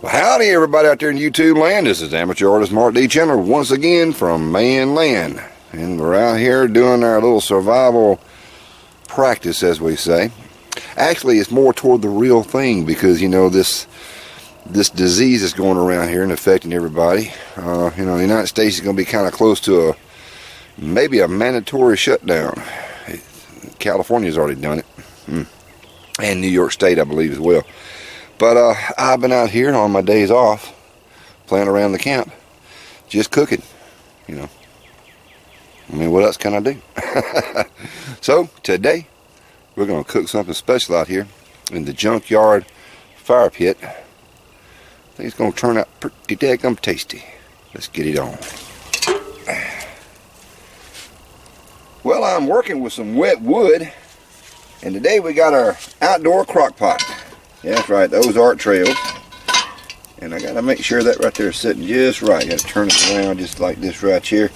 Well, howdy everybody out there in YouTube land. This is amateur artist Mark D. Chandler once again from Mainland, and we're out here doing our little survival practice, as we say. Actually, it's more toward the real thing because you know this disease is going around here and affecting everybody. The United States is going to be kind of close to maybe a mandatory shutdown. California's already done it, and New York State, I believe, as well. But I've been out here on my days off, playing around the camp, just cooking, I mean, what else can I do? So, today, we're going to cook something special out here in the junkyard fire pit. I think it's going to turn out pretty daggum tasty. Let's get it on. Well, I'm working with some wet wood, and today we got our outdoor crock pot. Yeah, that's right, those art trails. And I gotta make sure that right there is sitting just right. Gotta turn it around just like this right here.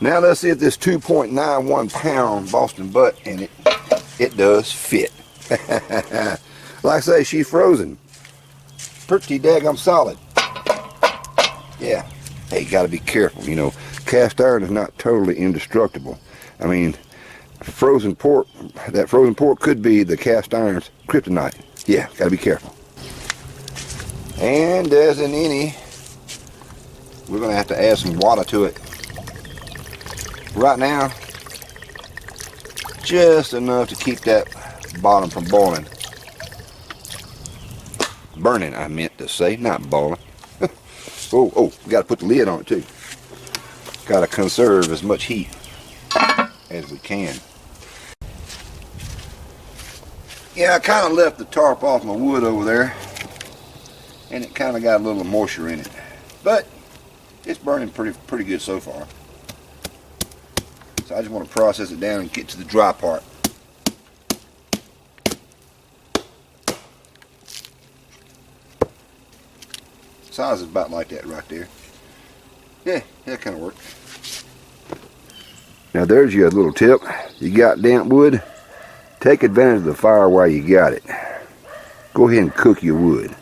Now let's see if this 2.91 pound Boston butt in it, it does fit. Like I say, she's frozen. Pretty daggum solid. Yeah, hey, you gotta be careful, Cast iron is not totally indestructible. I mean, frozen pork, that frozen pork could be the cast iron's kryptonite. Yeah, gotta be careful. And as in any, we're gonna have to add some water to it. Right now, just enough to keep that bottom from boiling. Burning, I meant to say, not boiling. Oh, we gotta put the lid on it too. Gotta conserve as much heat as we can. Yeah, I kind of left the tarp off my wood over there, and it kind of got a little moisture in it, but it's burning pretty good so far. So I just want to process it down and get to the dry part. Size is about like that right there. Yeah, that kind of worked. Now there's your little tip. You got damp wood, take advantage of the fire while you got it. Go ahead and cook your wood.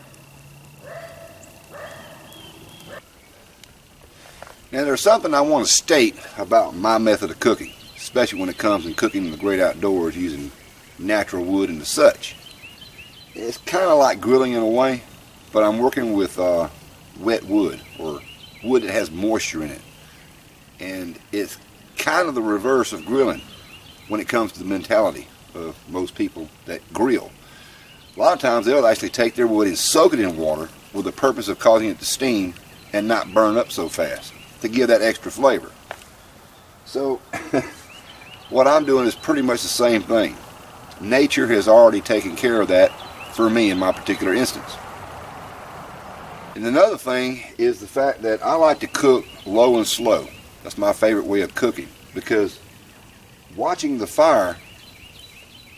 Now there's something I want to state about my method of cooking, especially when it comes to cooking in the great outdoors using natural wood and such. It's kind of like grilling in a way, but I'm working with wet wood, or wood that has moisture in it. And it's kind of the reverse of grilling when it comes to the mentality of most people that grill. A lot of times they'll actually take their wood and soak it in water with the purpose of causing it to steam and not burn up so fast, to give that extra flavor. So what I'm doing is pretty much the same thing. Nature has already taken care of that for me in my particular instance. And another thing is the fact that I like to cook low and slow. That's my favorite way of cooking, because watching the fire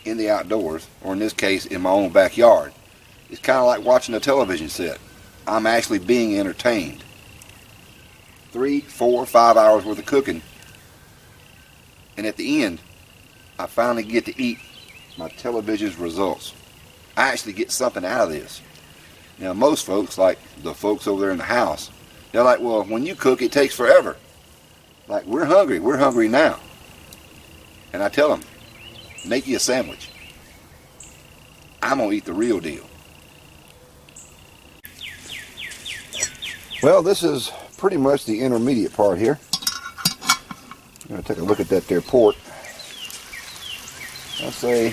in the outdoors, or in this case in my own backyard, is kind of like watching a television set. I'm actually being entertained. 3, 4, 5 hours worth of cooking, and at the end I finally get to eat my television's results. I actually get something out of this. Now most folks, like the folks over there in the house, they're like, well, when you cook it takes forever. Like, we're hungry now. And I tell them, make you a sandwich. I'm gonna eat the real deal. Well, this is pretty much the intermediate part here. I'm gonna take a look at that there pork. I'd say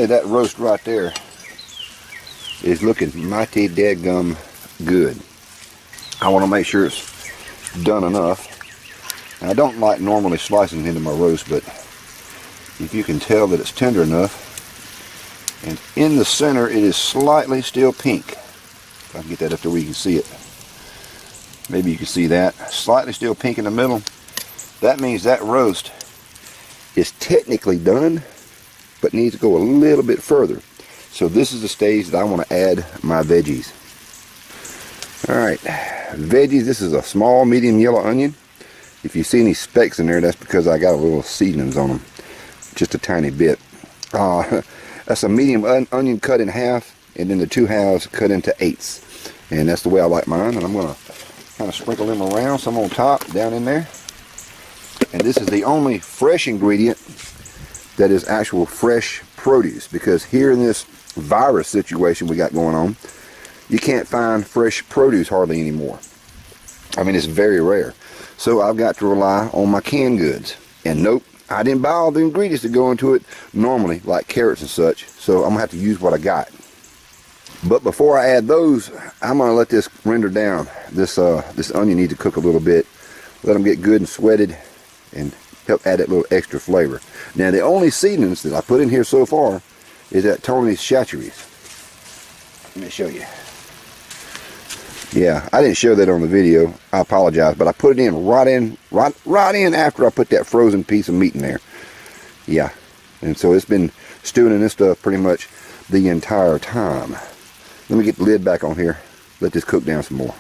that roast right there is looking mighty daggum good. I want to make sure it's done enough. And I don't like normally slicing into my roast, but if you can tell that it's tender enough, and in the center it is slightly still pink. If I can get that up to where you can see it. Maybe you can see that. Slightly still pink in the middle. That means that roast is technically done, but needs to go a little bit further. So this is the stage that I want to add my veggies. Alright, veggies, this is a small medium yellow onion. If you see any specks in there, that's because I got a little seasonings on them. Just a tiny bit. That's a medium onion cut in half, and then the 2 halves cut into 8ths. And that's the way I like mine. And I'm going to kind of sprinkle them around, some on top, down in there. And this is the only fresh ingredient that is actual fresh produce, because here in this virus situation we got going on, you can't find fresh produce hardly anymore. I mean, it's very rare. So I've got to rely on my canned goods. And nope, I didn't buy all the ingredients that go into it normally, like carrots and such. So I'm going to have to use what I got. But before I add those, I'm going to let this render down. This onion needs to cook a little bit. Let them get good and sweated and help add that little extra flavor. Now, the only seasonings that I put in here so far is that Tony's Chachere's. Let me show you. Yeah, I didn't show that on the video. I apologize, but I put it in right in after I put that frozen piece of meat in there. Yeah, and so it's been stewing in this stuff pretty much the entire time. Let me get the lid back on here. Let this cook down some more.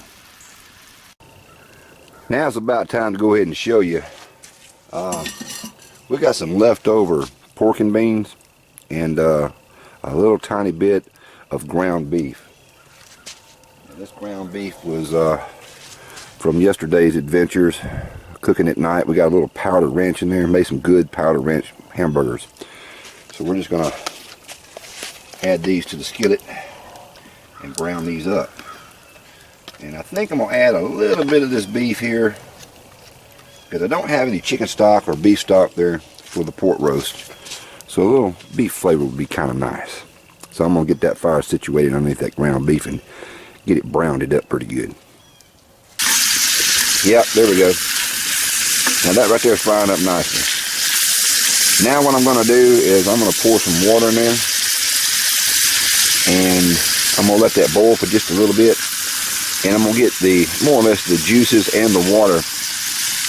Now it's about time to go ahead and show you. We got some leftover pork and beans and a little tiny bit of ground beef. And this ground beef was from yesterday's adventures, cooking at night. We got a little powdered ranch in there, made some good powdered ranch hamburgers. So we're just going to add these to the skillet and brown these up. And I think I'm going to add a little bit of this beef here, because I don't have any chicken stock or beef stock there for the pork roast. So a little beef flavor would be kind of nice. So I'm going to get that fire situated underneath that ground beef and get it browned up pretty good. Yep, there we go. Now that right there is frying up nicely. Now what I'm going to do is I'm going to pour some water in there. And I'm going to let that boil for just a little bit. And I'm going to get the, more or less, the juices and the water.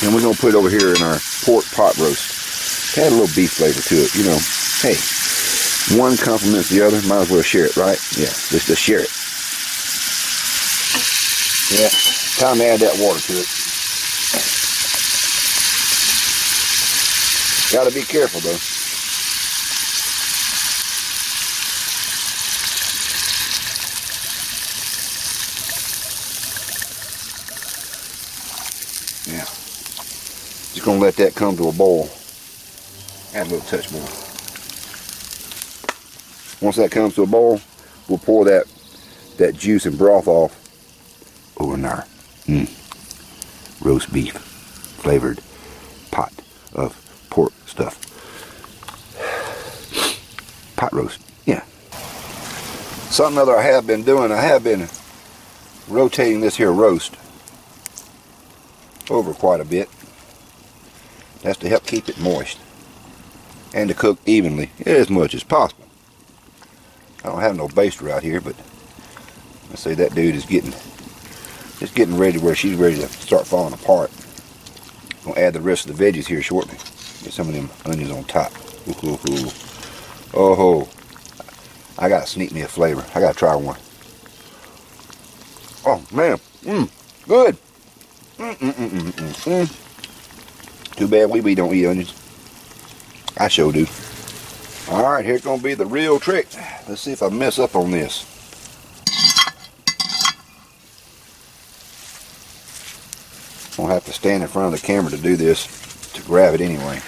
And we're going to put it over here in our pork pot roast. Add a little beef flavor to it, you know. Hey, one complements the other. Might as well share it, right? Yeah, let's just share it. Yeah, time to add that water to it. Got to be careful, though. Yeah. Just going to let that come to a boil. Add a little touch more. Once that comes to a boil, we'll pour that juice and broth off over in our roast beef flavored pot of pork stuff. Pot roast, yeah. Something other I have been doing, I have been rotating this here roast over quite a bit. That's to help keep it moist and to cook evenly as much as possible. I don't have no baster out here, but let's say that dude is getting ready where she's ready to start falling apart. I'm gonna add the rest of the veggies here shortly. Get some of them onions on top. Ooh, ooh, ooh. Oh, I gotta sneak me a flavor. I gotta try one. Oh man, good. Too bad we don't eat onions. I sure do. Alright, here's gonna be the real trick. Let's see if I mess up on this. I'm gonna have to stand in front of the camera to do this, to grab it anyway.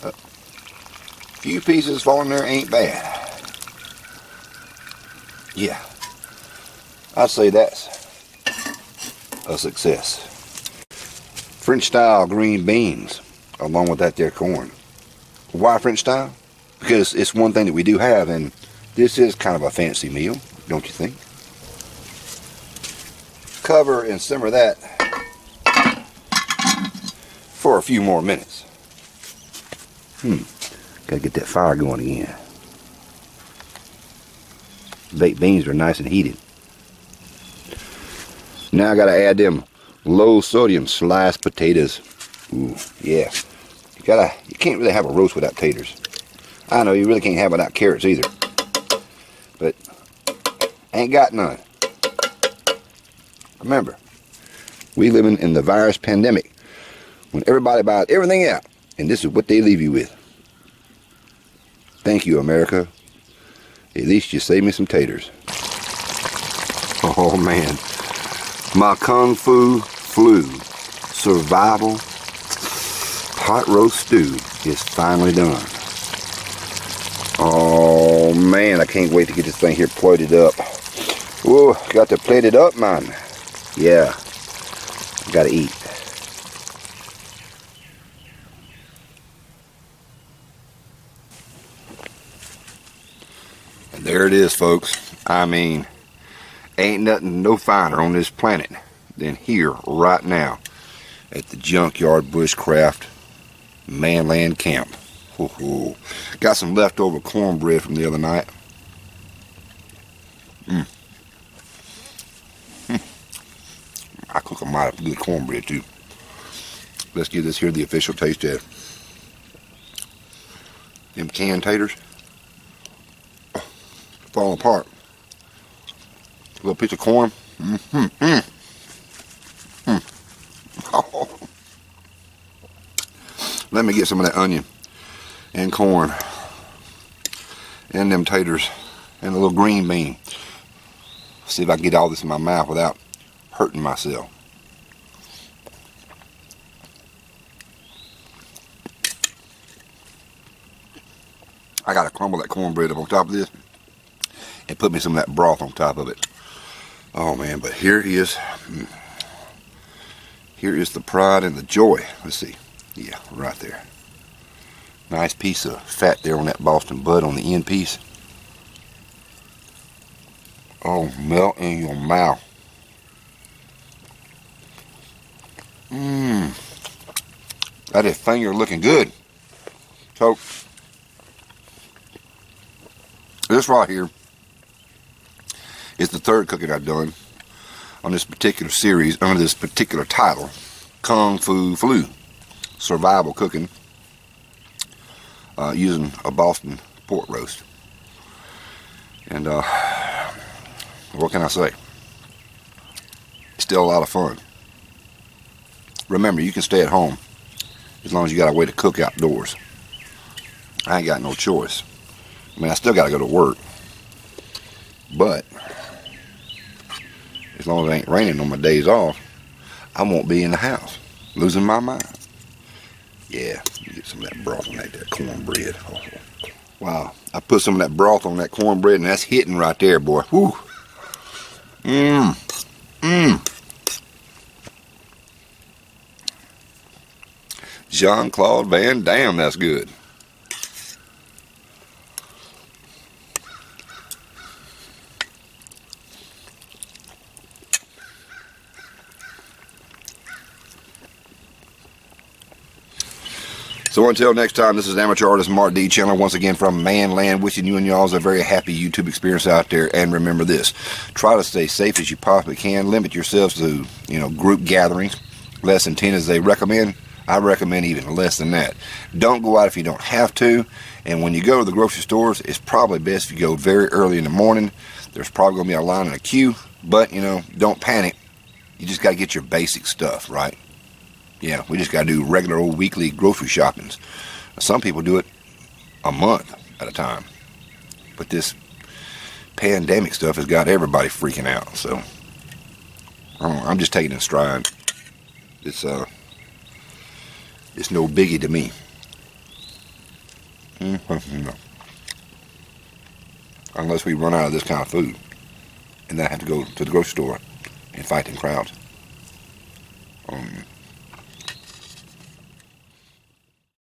A few pieces falling there ain't bad. Yeah, I'd say that's a success. French style green beans along with that there corn. Why French style? Because it's one thing that we do have, and this is kind of a fancy meal, don't you think? Cover and simmer that for a few more minutes. Gotta get that fire going again. Baked beans are nice and heated. Now I gotta add them low sodium sliced potatoes. Ooh, yeah. You can't really have a roast without taters. I know you really can't have without carrots either, but ain't got none. Remember, we living in the virus pandemic when everybody buys everything out, and this is what they leave you with. Thank you, America. At least you saved me some taters. Oh man, my Kung Fu Flu survival pot roast stew is finally done. Oh man, I can't wait to get this thing here plated up. Whoa, got to plate it up, man. Yeah, gotta eat. And there it is, folks. I mean, ain't nothing no finer on this planet than here right now at the Junkyard Bushcraft Manland Camp. Ooh. Got some leftover cornbread from the other night. I cook a mighty good cornbread too. Let's give this here the official taste test. Them canned taters, falling apart. A little piece of corn. Oh. Let me get some of that onion and corn and them taters and a little green bean. See if I can get all this in my mouth without hurting myself. I gotta crumble that cornbread up on top of this and put me some of that broth on top of it. Oh man, but here is the pride and the joy. Let's see. Yeah, right there. Nice piece of fat there on that Boston butt on the end piece. Oh, melt in your mouth. That is finger looking good. So, this right here is the third cooking I've done on this particular series under this particular title, Kung Fu Flu, survival cooking using a Boston pork roast. And what can I say? It's still a lot of fun. Remember, you can stay at home as long as you got a way to cook outdoors. I ain't got no choice. I mean, I still got to go to work, but as long as it ain't raining on my days off, I won't be in the house losing my mind. Yeah, get some of that broth on that cornbread. Oh, wow, I put some of that broth on that cornbread, and that's hitting right there, boy. Whew. Jean-Claude Van Damme, that's good. So until next time, this is Amateur Artist Mark D. Chandler once again from Manland, wishing you and y'all a very happy YouTube experience out there. And remember this, try to stay safe as you possibly can. Limit yourselves to, group gatherings, less than 10 as they recommend. I recommend even less than that. Don't go out if you don't have to. And when you go to the grocery stores, it's probably best if you go very early in the morning. There's probably going to be a line and a queue, but don't panic. You just got to get your basic stuff, right? Yeah, we just got to do regular old weekly grocery shoppings. Some people do it a month at a time. But this pandemic stuff has got everybody freaking out. So, I'm just taking it in stride. It's no biggie to me. Unless we run out of this kind of food. And then I have to go to the grocery store and fight them crowds.